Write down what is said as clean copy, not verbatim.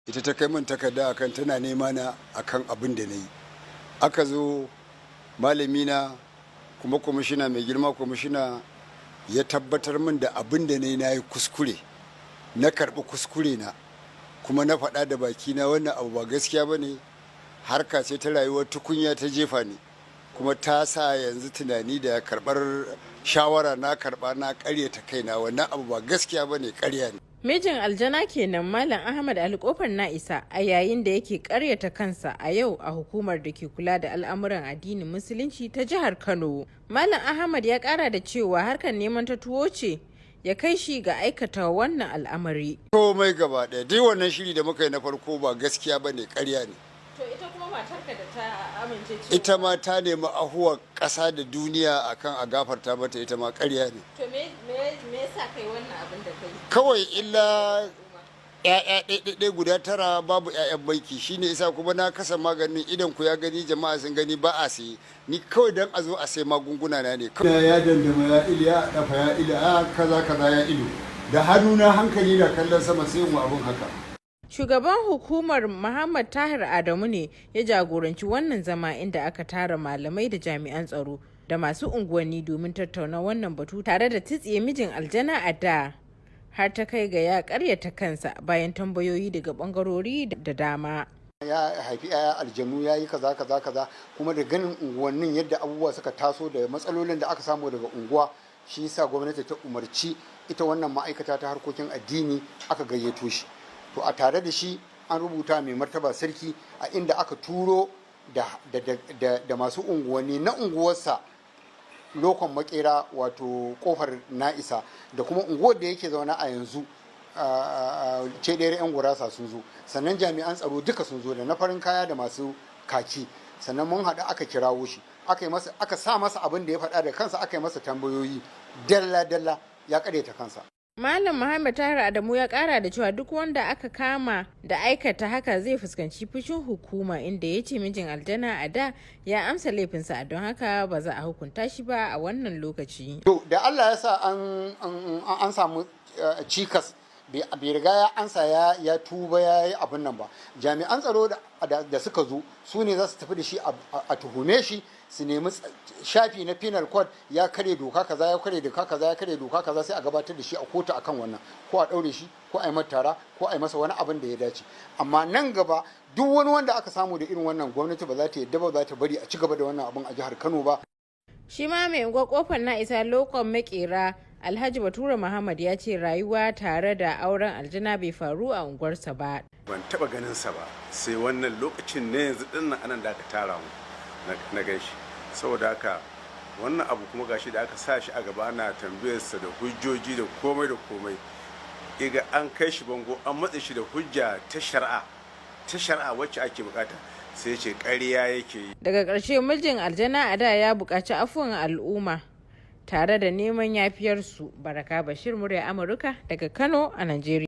ita ta kai min takarda akan tana nema na akan abin da na yi. Aka zo malamina kuma kwamishina, mai girma kwamishina, ya tabbatar min da abin da na yi kuskure, na karɓi kuskure na kuma na faɗa da bakina wannan abu ba gaskiya ba ne, harka ce ta rayuwar tukunya ta jefa ni, kuma ta sa yanzu tunani da karɓar shawara na karɓa na ƙaryata kaina, wannan abu ba gaskiya ba ne, ƙarya ne. Mijin aljana kenan Malam Ahmad Alkofar na isa a yayin da yake karyata kansa a yau a hukumar da ke kula da al'amuran addinin musulunci ta jihar Kano. Malam Ahmad ya kara da cewa harkar neman ta tuwo ce ya kai shi ga aikata wannan al'amari. Komai gaba ɗaya duk wannan shiri da muka yi na farko ba gaskiya ba ne, ƙarya ne. To ita kuma matarka da ta amince cewa ita ma ta nemi ahuwar ƙasa da duniya akan a gafarta mata, ita ma ƙarya ne. To me yasa kai wannan abin da kai? Kawai illa ƴaƴa ɗaiɗaiɗai guda 9 babu ƴaƴan banki, shine isa kuma na kasa maganin idan ku ya gani, jama'a sun gani, ba a saye, ni kawai dan a zo a sai magunguna na ne. Ya dandama ya ilu, ya dafa ya ilu, kaza kaza ya ilu, da hannuna hankali da kallon sama sai mu abun haka. Shugaban hukumar Muhammad Tahir Adamu ne ya jagoranci wannan zama, inda aka tara malamai da jami'an tsaro da masu unguwanni domin tattauna wannan batu tare da tsitsiye mijin aljana a da, har ta kai ga ya karyata kansa bayan tambayoyi daga bangarori da dama. Ya haifi yaya aljanu, ya yi kaza kaza kaza, kuma da ganin unguwannin yadda abubuwa suka taso da matsalolin da aka samu daga unguwa, shi yasa gwamnati ta umarci ita wannan ma'aikata ta harkokin addini aka gayyato shi. To a tare da shi an rubuta mai martaba sarki a inda aka turo da masu unguwanni na unguwarsa lokon makera, wato kofar na'isa, da kuma unguwar da yake zaune a yanzu ce ɗaya 'yan gurasa sun zo, sannan jami'an tsaro duka sun zo da na farin kaya da masu kaki, sannan mun haɗu aka kirawo shi, aka sa masa abin da ya faɗa da kansa, aka yi masa tambayoyi dalla-dalla, ya ƙaryata kansa. Malam Muhammad Tahir Adamu ya kara da cewa duk wanda aka kama da aikata haka zai fuskanci fushin hukuma, inda ya ce mijin aljana a da ya amsa laifinsa, don haka ba za a hukunta shi ba a wannan lokaci. To da Allah ya sa an samu cikas, bai riga ya ansa ya tuba ya yi abin nan ba, jami'an tsaro da suka zo su ne za su tafi da shi a tuhume shi, su nemi shafi na penal code, ya kare doka kaza, ya kare doka kaza, ya kare doka kaza, sai a gabatar da shi a kotu akan wannan, ko a daure shi, ko a yi masa tara, ko a yi masa wani abin da ya dace. Amma nan gaba duk wani wanda aka samu da irin wannan, gwamnati ba za ta yadda ba, za ta bari a ci gaba da wannan abin a jihar Kano ba. Shi ma mai unguwar kofar na isa lokon makera Alhaji Bature Muhammad ya ce rayuwa tare da auren aljana bai faru a unguwarsa ba. Ban taba ganin sa ba sai wannan lokacin ne yanzu dinnan anan da aka tara mu na ganshi. Saboda haka wannan abu kuma gashi da aka sa shi a gaba, ana tambayarsa da hujjoji da komai da komai. Iga an kai shi bango, an matse shi da hujja ta shari'a wacce ake bukata, sai ce ƙarya yake yi. Daga ƙarshe mijin aljana a da ya buƙaci afuwan al'umma tare da neman yafiyarsu. Baraka Bashir, murya Amurka daga Kano a Najeriya.